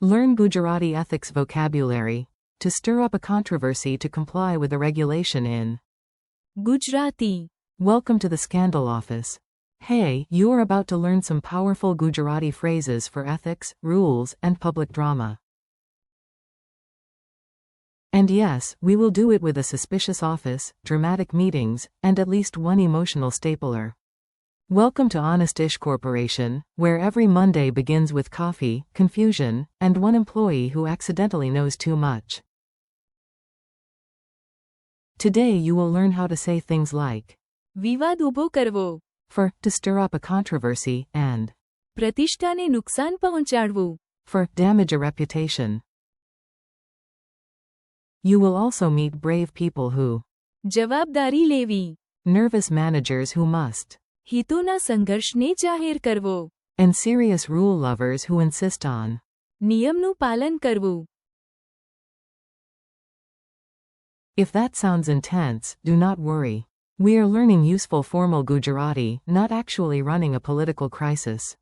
Learn Gujarati ethics vocabulary to stir up a controversy to comply with a regulation in Gujarati. Welcome to the Scandal Office. Hey, you are about to learn some powerful Gujarati phrases for ethics, rules, and public drama. And yes, we will do it with a suspicious office, dramatic meetings, and at least one emotional stapler. Welcome to Honest-ish Corporation, where every Monday begins with coffee, confusion, and one employee who accidentally knows too much. Today you will learn how to say things like વિવાદ ઊભો કરવો. for to stir up a controversy and પ્રતિષ્ઠાને નુકસાન પહોંચાડવું. for damage a reputation. You will also meet brave people who જવાબદારી લેવી. nervous managers who must હિતોના સંઘર્ષને જાહેર કરવો. and serious rule lovers who insist on નિયમનું પાલન કરવું. If that sounds intense, do not worry. We are learning useful formal Gujarati, not actually running a political crisis.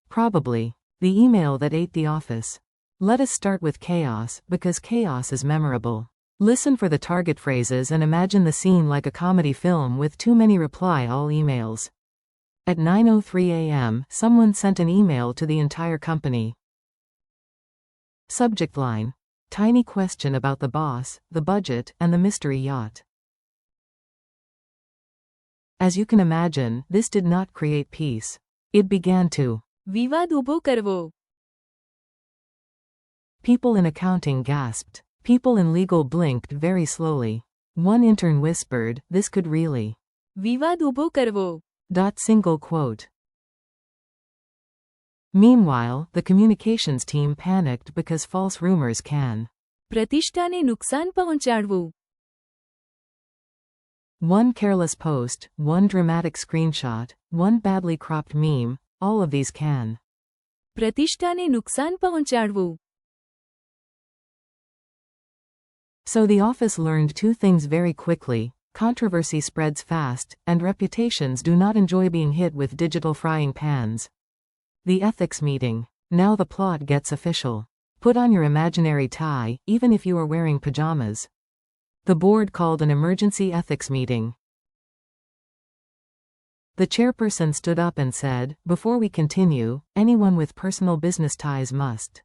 Probably the email that ate the office. Let us start with chaos, because chaos is memorable. Listen for the target phrases and imagine the scene like a comedy film with too many reply all emails. At 9:03 a.m., someone sent an email to the entire company. Subject line: tiny question about the boss, the budget, and the mystery yacht. As you can imagine, this did not create peace. It began to વિવાદ ઊભો કરવો. People in accounting gasped. People in legal blinked very slowly. One intern whispered, "This could really." વિવાદ ઊભો કરવો. Single quote. Meanwhile, the communications team panicked because false rumors can પ્રતિષ્ઠાને નુકસાન પહોંચાડવું. One careless post, one dramatic screenshot, one badly cropped meme, all of these can પ્રતિષ્ઠાને નુકસાન પહોંચાડવું. So the office learned two things very quickly: controversy spreads fast, and reputations do not enjoy being hit with digital frying pans. The ethics meeting. Now the plot gets official. Put on your imaginary tie, even if you are wearing pajamas. The board called an emergency ethics meeting. The chairperson stood up and said, "Before we continue, anyone with personal business ties must."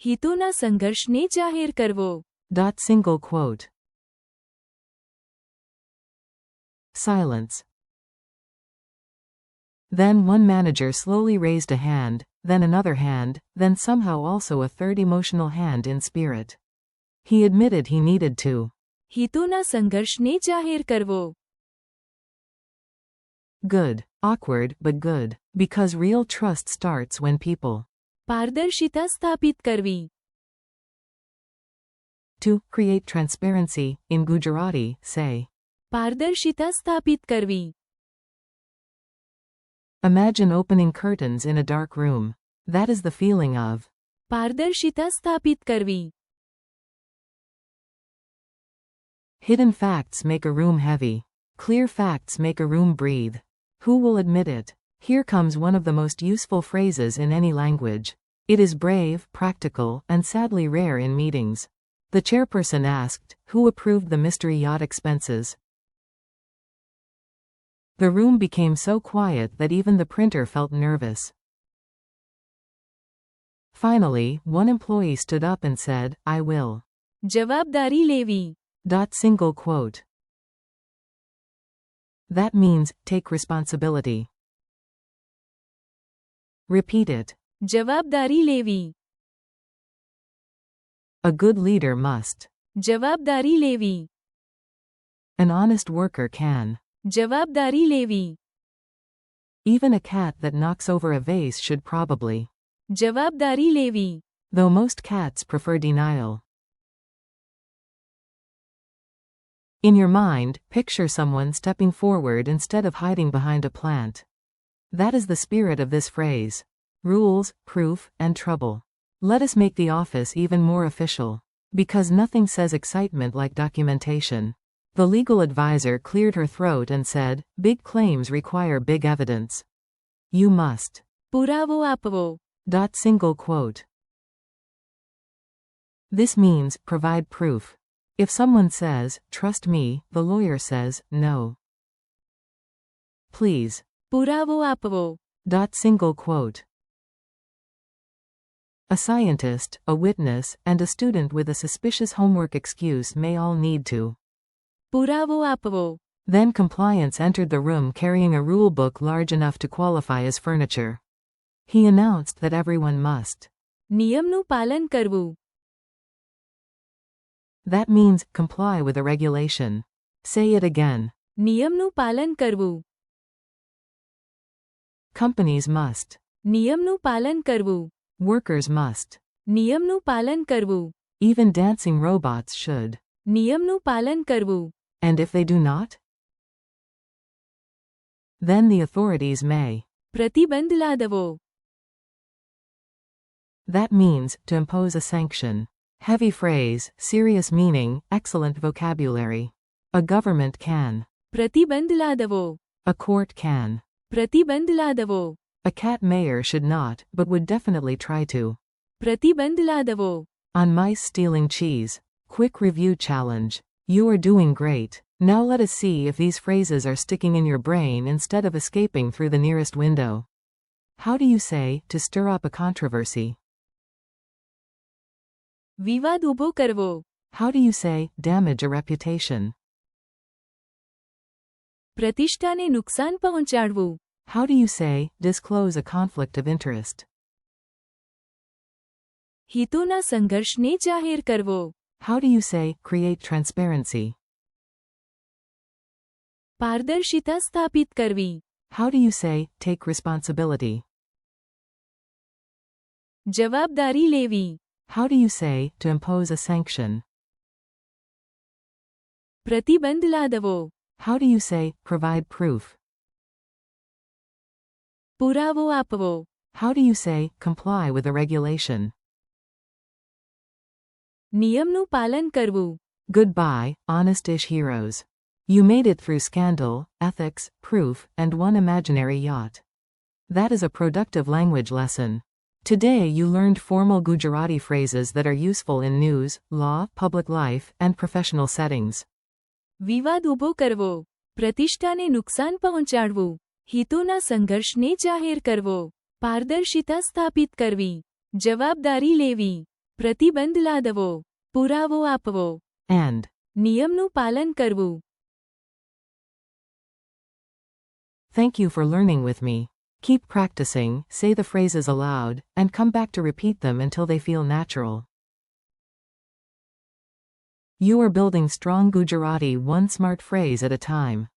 હિતોના સંઘર્ષને જાહેર કરવો. Single quote. Silence. Then one manager slowly raised a hand, then another hand, then somehow also a third emotional hand in spirit. He admitted he needed to હિતોના સંઘર્ષને જાહેર કરવો. Good. Awkward, but good. Because real trust starts when people પારદર્શિતા સ્થાપિત કરવી. to create transparency, in Gujarati, say. પારદર્શિતા સ્થાપિત કરવી. Imagine opening curtains in a dark room. That is the feeling of પારદર્શિતા સ્થાપિત કરવી. hidden facts make a room heavy. Clear facts make a room breathe. Who will admit it? Here comes one of the most useful phrases in any language. It is brave, practical, and sadly rare in meetings. The chairperson asked, "Who approved the mystery yacht expenses?" The room became so quiet that even the printer felt nervous. Finally, one employee stood up and said, "I will." જવાબદારી લેવી. Single quote. That means, take responsibility. Repeat it. જવાબદારી લેવી. A good leader must. જવાબદારી લેવી. An honest worker can. જવાબદારી લેવી. Even a cat that knocks over a vase should probably. જવાબદારી લેવી. Though most cats prefer denial. In your mind, picture someone stepping forward instead of hiding behind a plant. That is the spirit of this phrase. Rules, proof, and trouble. Let us make the office even more official. Because nothing says excitement like documentation. The legal advisor cleared her throat and said, "Big claims require big evidence. You must." પુરાવો આપવો. Single quote. This means, provide proof. If someone says, trust me, the lawyer says, no. Please. પુરાવો આપવો. Single quote. A scientist, a witness, and a student with a suspicious homework excuse may all need to. પુરાવો આપવો. Then compliance entered the room carrying a rule book large enough to qualify as furniture. He announced that everyone must. નિયમનું પાલન કરવું. That means, comply with a regulation. Say it again. નિયમનું પાલન કરવું. Companies must. નિયમનું પાલન કરવું. Workers must. નિયમનું પાલન કરવું. Even dancing robots should. નિયમનું પાલન કરવું. And if they do not? Then the authorities may. પ્રતિબંધ લાદવો. That means, to impose a sanction. Heavy phrase, serious meaning, excellent vocabulary. A government can. પ્રતિબંધ લાદવો. A court can. પ્રતિબંધ લાદવો. A cat mayor should not, but would definitely try to. પ્રતિબંધ લાદવો. On mice stealing cheese. Quick review challenge. You are doing great. Now let us see if these phrases are sticking in your brain instead of escaping through the nearest window. How do you say, to stir up a controversy? વિવાદ ઊભો કરવો. How do you say, damage a reputation? પ્રતિષ્ઠાને નુકસાન પહોંચાડવું. How do you say, disclose a conflict of interest? હિતોના સંઘર્ષને જાહેર કરવો. How do you say, create transparency? પારદર્શિતા સ્થાપિત કરવી. How do you say, take responsibility? જવાબદારી લેવી. How do you say, to impose a sanction? પ્રતિબંધ લાદવો. How do you say, provide proof? પુરાવો આપવો. How do you say, comply with a regulation? નિયમનું પાલન કરવું. Goodbye, honest-ish heroes. You made it through scandal, ethics, proof, and one imaginary yacht. That is a productive language lesson. Today you learned formal Gujarati phrases that are useful in news, law, public life, and professional settings. વિવાદ ઊભો કરવો. પ્રતિષ્ઠાને નુકસાન પહોંચાડવું. હિતોના સંઘર્ષને જાહેર કરવો. પારદર્શિતા સ્થાપિત કરવી. જવાબદારી લેવી. પ્રતિબંધ લાદવો. પુરાવો આપવો. And. નિયમનું પાલન કરવું. Thank you for learning with me. Keep practicing, say the phrases aloud, and come back to repeat them until they feel natural. You are building strong Gujarati one smart phrase at a time.